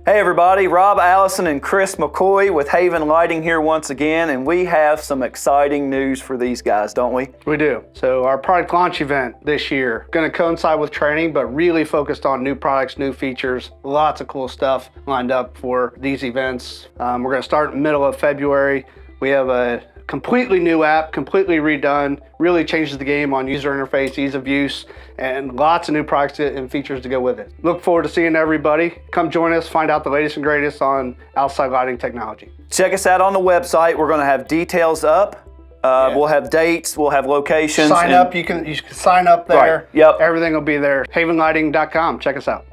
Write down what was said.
Hey everybody, Rob Allison and Chris McCoy with Haven Lighting here once again, and we have some exciting news for these guys, don't we? We do. So our product launch event this year, going to coincide with training, but really focused on new products, new features, lots of cool stuff lined up for these events. We're going to start in the middle of February. We have a completely new app, completely redone, really changes the game on user interface, ease of use, and lots of new products and features to go with it. Look forward to seeing everybody. Come join us, find out the latest and greatest on outside lighting technology. Check us out on the website. We're going to have details up. We'll have dates, we'll have locations. Sign up, you can sign up there. Right. Yep. Everything will be there. Havenlighting.com. Check us out.